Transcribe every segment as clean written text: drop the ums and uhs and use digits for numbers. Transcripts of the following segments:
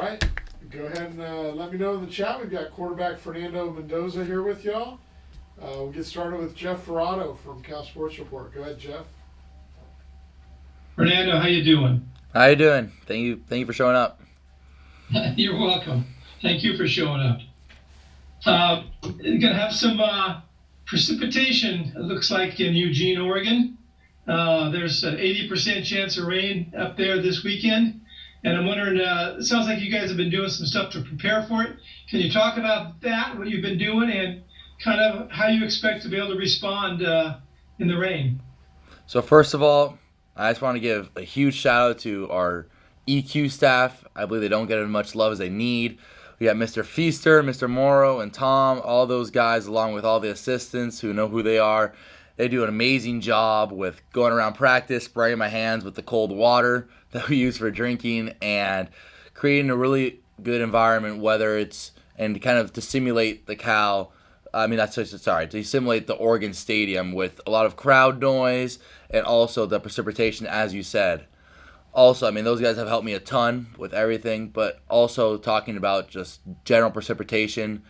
right. Go ahead and let me know in the chat. We've got quarterback Fernando Mendoza here with y'all. We'll get started with Jeff Ferrado from Cal Sports Report. Go ahead, Jeff. Fernando, how you doing? How you doing? Thank you for showing up. You're welcome. Thank you for showing up. Gonna have some precipitation, it looks like, in Eugene, Oregon. There's an 80% chance of rain up there this weekend. And I'm wondering, it sounds like you guys have been doing some stuff to prepare for it. Can you talk about that, what you've been doing, and kind of how you expect to be able to respond in the rain? So first of all, I just want to give a huge shout out to our EQ staff. I believe they don't get as much love as they need. We got Mr. Feaster, Mr. Morrow, and Tom, all those guys, along with all the assistants who know who they are. They do an amazing job with going around practice, spraying my hands with the cold water that we use for drinking, and creating a really good environment, whether it's, and kind of to simulate the to simulate the Oregon Stadium with a lot of crowd noise and also the precipitation, as you said. Also, those guys have helped me a ton with everything, but also talking about just general precipitation.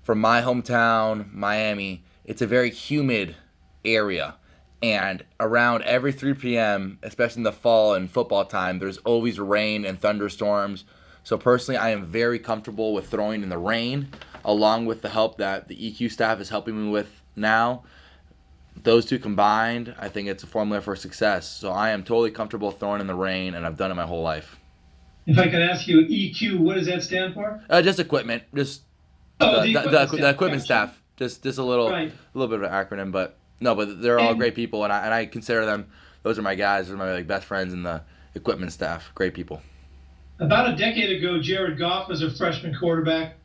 From my hometown, Miami, it's a very humid area. And around every 3 p.m., especially in the fall and football time, there's always rain and thunderstorms. So personally, I am very comfortable with throwing in the rain, along with the help that the EQ staff is helping me with now. Those two combined, I think it's a formula for success. So I am totally comfortable throwing in the rain, and I've done it my whole life. If I could ask you, EQ, what does that stand for? Just equipment, just the equipment staff. Just a little bit of an acronym, but they're all great people, and I consider them. Those are my guys. Those are my best friends in the equipment staff. Great people. About a decade ago, Jared Goff was a freshman quarterback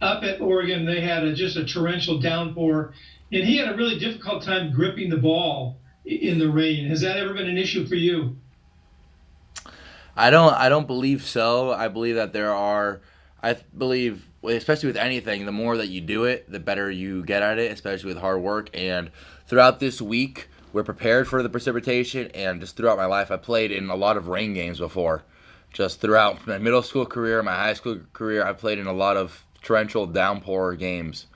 up at Oregon. They had just a torrential downpour, and he had a really difficult time gripping the ball in the rain. Has that ever been an issue for you? I don't believe so. I believe that especially with anything, the more that you do it, the better you get at it, especially with hard work. And throughout this week, we're prepared for the precipitation, and just throughout my life, I played in a lot of rain games before. Just throughout my middle school career, my high school career, I played in a lot of torrential downpour games.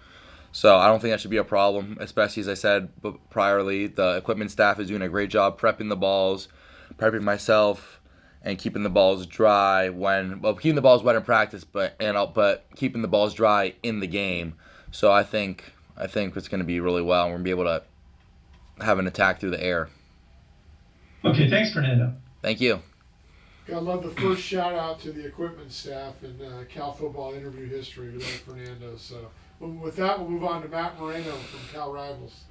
So I don't think that should be a problem, especially, as I said priorly, the equipment staff is doing a great job prepping the balls, prepping myself, and keeping the balls dry keeping the balls wet in practice, but keeping the balls dry in the game. So I think it's going to be really well, and we're going to be able to have an attack through the air. Okay, thanks, Fernando. Thank you. Gotta love the first shout out to the equipment staff in Cal football interview history with Fernando. So with that, we'll move on to Matt Moreno from Cal Rivals.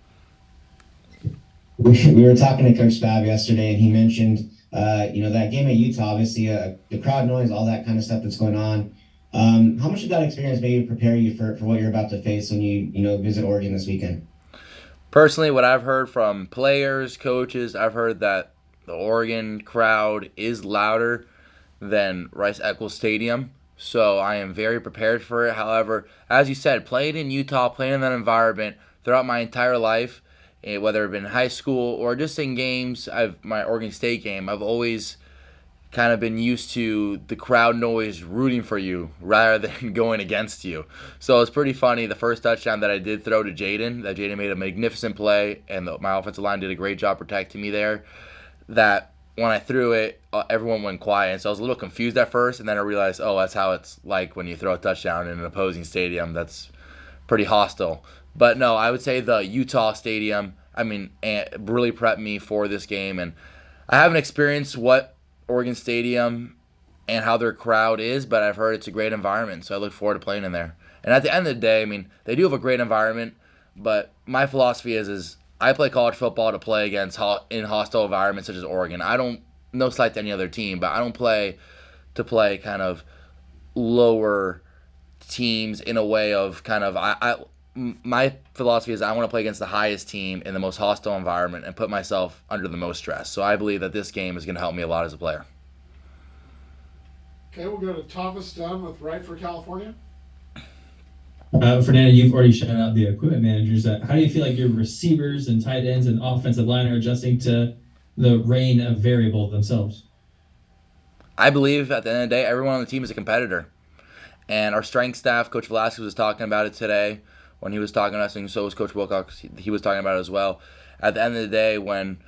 We were talking to Coach Staub yesterday, and he mentioned that game at Utah, obviously the crowd noise, all that kind of stuff that's going on. How much did that experience maybe prepare you for what you're about to face when you visit Oregon this weekend? Personally, what I've heard from players, coaches, I've heard that the Oregon crowd is louder than Rice-Eccles Stadium, so I am very prepared for it. However, as you said, playing in Utah, playing in that environment throughout my entire life, whether it been in high school or just in games, my Oregon State game, I've always kind of been used to the crowd noise rooting for you rather than going against you. So it's pretty funny. The first touchdown that I did throw to Jaden, that Jaden made a magnificent play, and my offensive line did a great job protecting me there, that when I threw it, everyone went quiet. And so I was a little confused at first, and then I realized, that's how it's like when you throw a touchdown in an opposing stadium. That's pretty hostile. But no, I would say the Utah Stadium, really prepped me for this game. And I haven't experienced what Oregon Stadium and how their crowd is, but I've heard it's a great environment, so I look forward to playing in there. And at the end of the day, they do have a great environment, but my philosophy is I play college football to play against in hostile environments such as Oregon. No slight to any other team, but I don't play to play kind of lower teams in a way of kind of my philosophy is I want to play against the highest team in the most hostile environment and put myself under the most stress. So I believe that this game is going to help me a lot as a player. Okay, we'll go to Thomas Dunn with Right for California. Fernando, you've already shout out the equipment managers. How do you feel like your receivers and tight ends and offensive line are adjusting to the rain of variable themselves? I believe at the end of the day, everyone on the team is a competitor. And our strength staff, Coach Velasquez was talking about it today when he was talking to us, and so was Coach Wilcox. He was talking about it as well. At the end of the day, when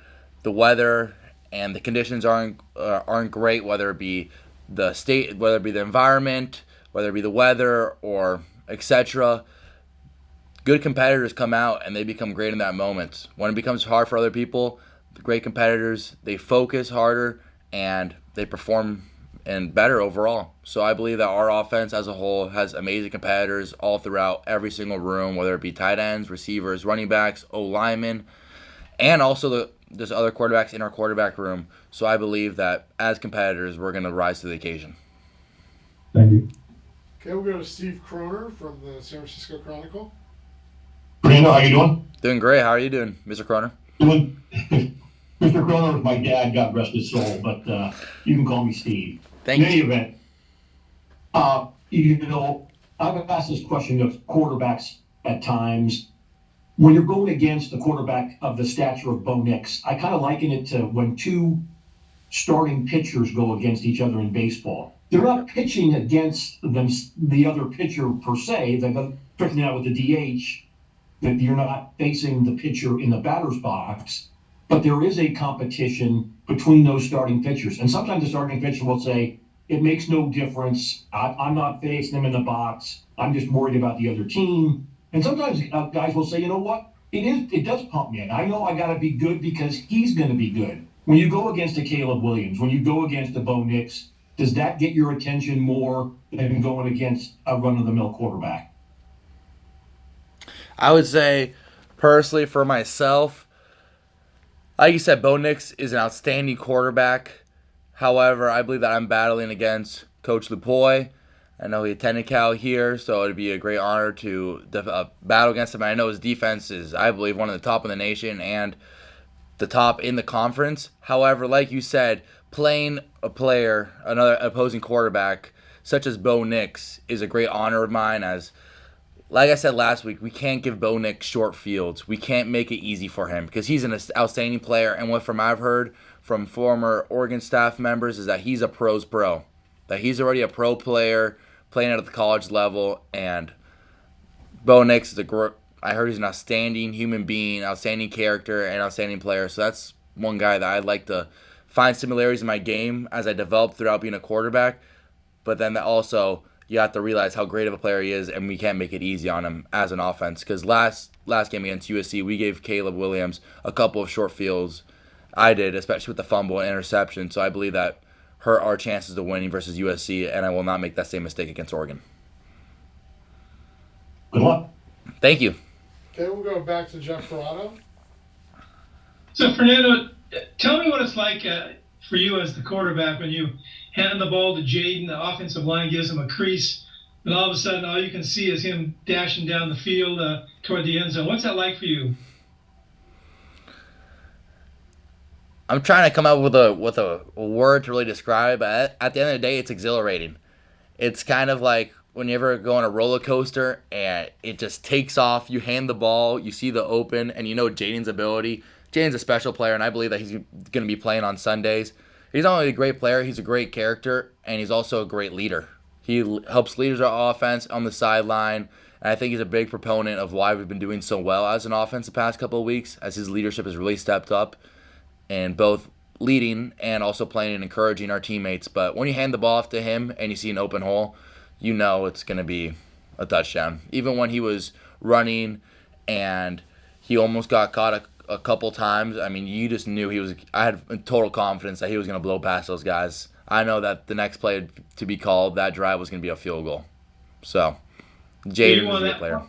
the weather and the conditions aren't great, whether it be the state, whether it be the environment, whether it be the weather, or etc., good competitors come out and they become great in that moment. When it becomes hard for other people, the great competitors, they focus harder and they perform and better overall. So I believe that our offense as a whole has amazing competitors all throughout every single room, whether it be tight ends, receivers, running backs, O-linemen, and also there's other quarterbacks in our quarterback room. So I believe that as competitors, we're going to rise to the occasion. Thank you. Okay, we'll go to Steve Kroner from the San Francisco Chronicle. Fernando, how you doing? Doing great. How are you doing, Mr. Croner? Doing. Mr. Croner is my dad, God rest his soul, but you can call me Steve. Thank In any you. event, I've asked this question of quarterbacks at times. When you're going against a quarterback of the stature of Bo Nix, I kind of liken it to when two starting pitchers go against each other in baseball. They're not pitching against the other pitcher per se. They're pitching out with the DH. That you're not facing the pitcher in the batter's box, but there is a competition between those starting pitchers. And sometimes the starting pitcher will say, it makes no difference. I'm not facing them in the box. I'm just worried about the other team. And sometimes guys will say, you know what? It does pump me in. I know I got to be good because he's going to be good. When you go against a Caleb Williams, when you go against a Bo Nix, does that get your attention more than going against a run-of-the-mill quarterback? I would say, personally, for myself, like you said, Bo Nix is an outstanding quarterback. However, I believe that I'm battling against Coach Lupoy. I know he attended Cal here, so it'd be a great honor to battle against him. I know his defense is, I believe, one of the top in the nation and the top in the conference. However, like you said, playing a player, another opposing quarterback, such as Bo Nix, is a great honor of mine. As, like I said last week, we can't give Bo Nix short fields. We can't make it easy for him because he's an outstanding player. And what from I've heard from former Oregon staff members is that he's a pro's pro, that he's already a pro player playing at the college level. And Bo Nix is I heard he's an outstanding human being, outstanding character, and outstanding player. So that's one guy that I'd like to find similarities in my game as I develop throughout being a quarterback. But then also, you have to realize how great of a player he is, and we can't make it easy on him as an offense. Because last game against USC, we gave Caleb Williams a couple of short fields. I did, especially with the fumble and interception. So I believe that hurt our chances of winning versus USC, and I will not make that same mistake against Oregon. Good luck. Thank you. Okay, we'll go back to Jeff Ferrado. So, Fernando, tell me what it's like for you as the quarterback when you hand the ball to Jaden, the offensive line gives him a crease, and all of a sudden all you can see is him dashing down the field toward the end zone. What's that like for you? I'm trying to come up with a word to really describe, but at the end of the day, it's exhilarating. It's kind of like when you ever go on a roller coaster and it just takes off, you hand the ball, you see the open, and you know Jaden's ability. Jaden's a special player, and I believe that he's going to be playing on Sundays. He's not only a great player, he's a great character, and he's also a great leader. He helps lead our offense on the sideline, and I think he's a big proponent of why we've been doing so well as an offense the past couple of weeks, as his leadership has really stepped up, and both leading and also playing and encouraging our teammates. But when you hand the ball off to him and you see an open hole, you know it's going to be a touchdown. Even when he was running and he almost got caught a couple times, I mean, you just knew I had total confidence that he was going to blow past those guys. I know that the next play to be called, that drive was going to be a field goal. So, Jaden is a good player.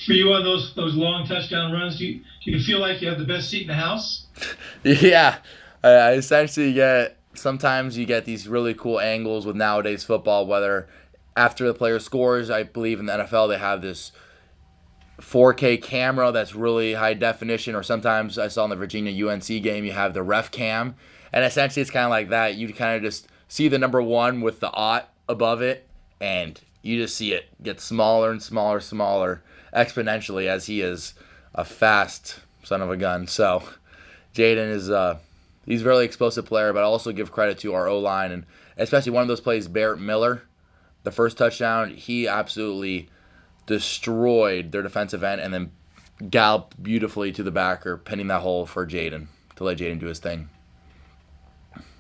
For you on those long touchdown runs, do you feel like you have the best seat in the house? Yeah. I essentially sometimes you get these really cool angles with nowadays football, whether after the player scores, I believe in the NFL they have this 4K camera that's really high definition, or sometimes I saw in the Virginia UNC game you have the ref cam, and essentially it's kind of like that. You kind of just see the number 1 with the aught above it, and you just see it get smaller and smaller exponentially as he is a fast son of a gun. So Jaden is He's a really explosive player, but I also give credit to our O-line, and especially one of those plays, Barrett Miller, the first touchdown, he absolutely destroyed their defensive end and then galloped beautifully to the backer, pinning that hole for Jaden to let Jaden do his thing.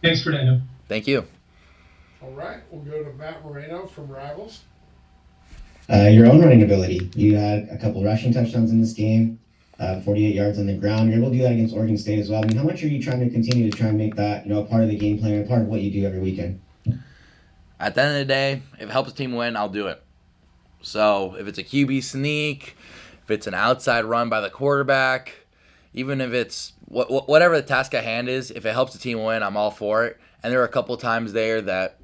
Thanks, Fernando. Thank you. All right, we'll go to Matt Moreno from Rivals. Your own running ability. You had a couple rushing touchdowns in this game, 48 yards on the ground. You're able to do that against Oregon State as well. I mean, how much are you trying to continue to try and make that, a part of the game plan, a part of what you do every weekend? At the end of the day, if it helps the team win, I'll do it. So if it's a QB sneak, if it's an outside run by the quarterback, even if it's whatever the task at hand is, if it helps the team win, I'm all for it. And there are a couple times there that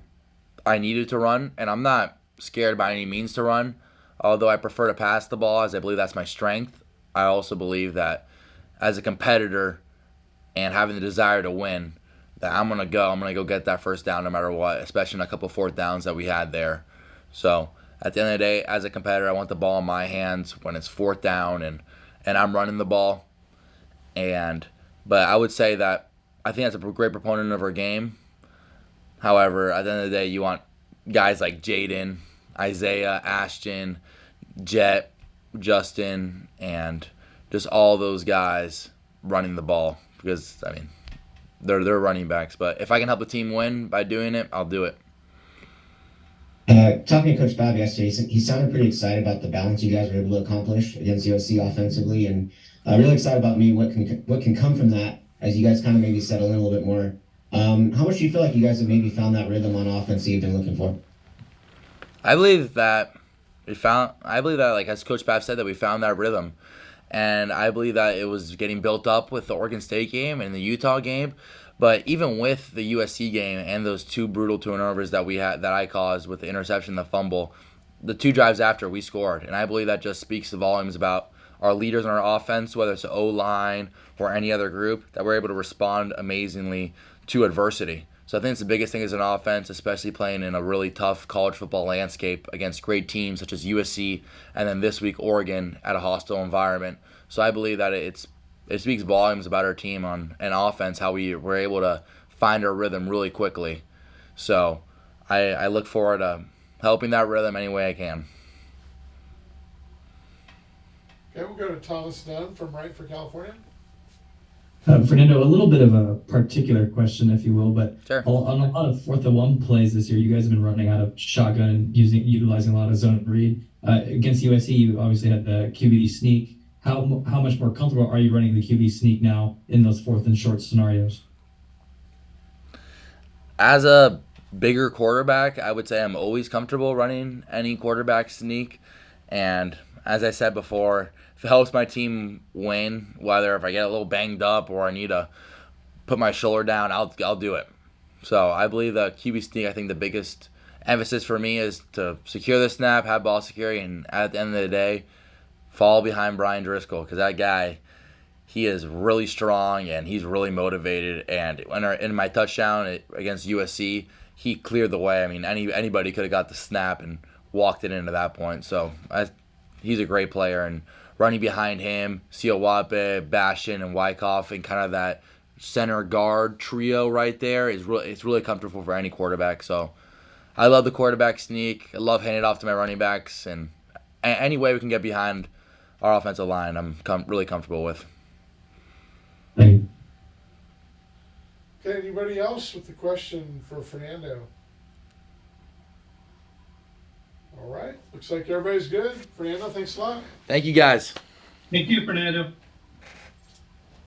I needed to run, and I'm not scared by any means to run, although I prefer to pass the ball as I believe that's my strength. I also believe that as a competitor and having the desire to win, that I'm going to go get that first down no matter what, especially in a couple fourth downs that we had there. So at the end of the day, as a competitor, I want the ball in my hands when it's fourth down and I'm running the ball. But I would say that I think that's a great proponent of our game. However, at the end of the day, you want guys like Jaden, Isaiah, Ashton, Jet, Justin, and just all those guys running the ball because, I mean, they're running backs. But if I can help the team win by doing it, I'll do it. Talking to Coach Bob yesterday, he sounded pretty excited about the balance you guys were able to accomplish against USC offensively, and really excited about maybe what can come from that as you guys kind of maybe settle in a little bit more. How much do you feel like you guys have maybe found that rhythm on offense that you've been looking for? I believe that like as Coach Babb said, that we found that rhythm. And I believe that it was getting built up with the Oregon State game and the Utah game. But even with the USC game and those two brutal turnovers that we had, that I caused with the interception and the fumble, the two drives after we scored. And I believe that just speaks the volumes about our leaders on our offense, whether it's the O-line or any other group, that we're able to respond amazingly to adversity. So I think it's the biggest thing as an offense, especially playing in a really tough college football landscape against great teams such as USC and then this week Oregon at a hostile environment. So I believe that it speaks volumes about our team on an offense, how we were able to find our rhythm really quickly. So I look forward to helping that rhythm any way I can. Okay, we'll go to Thomas Dunn from Right for California. Fernando, a little bit of a particular question, if you will, but Sure. On a lot of 4th and 1 plays this year, you guys have been running out of shotgun and utilizing a lot of zone read. Against USC, you obviously had the QB sneak. How much more comfortable are you running the QB sneak now in those 4th and short scenarios? As a bigger quarterback, I would say I'm always comfortable running any quarterback sneak. And as I said before, if it helps my team win, whether if I get a little banged up or I need to put my shoulder down, I'll do it. So I believe the QB sneak, I think the biggest emphasis for me is to secure the snap, have ball security, and at the end of the day, fall behind Brian Driscoll, because that guy, he is really strong and he's really motivated. And in my touchdown against USC, he cleared the way. I mean, anybody could have got the snap and walked it into that point. So he's a great player, and running behind him, Siowape, Bastion, and Wyckoff, and kind of that center guard trio right there it's really comfortable for any quarterback. So I love the quarterback sneak. I love handing it off to my running backs, and any way we can get behind our offensive line, I'm really comfortable with. Thank you. Okay, anybody else with the question for Fernando? All right, looks like everybody's good. Fernando, thanks a lot. Thank you, guys. Thank you, Fernando.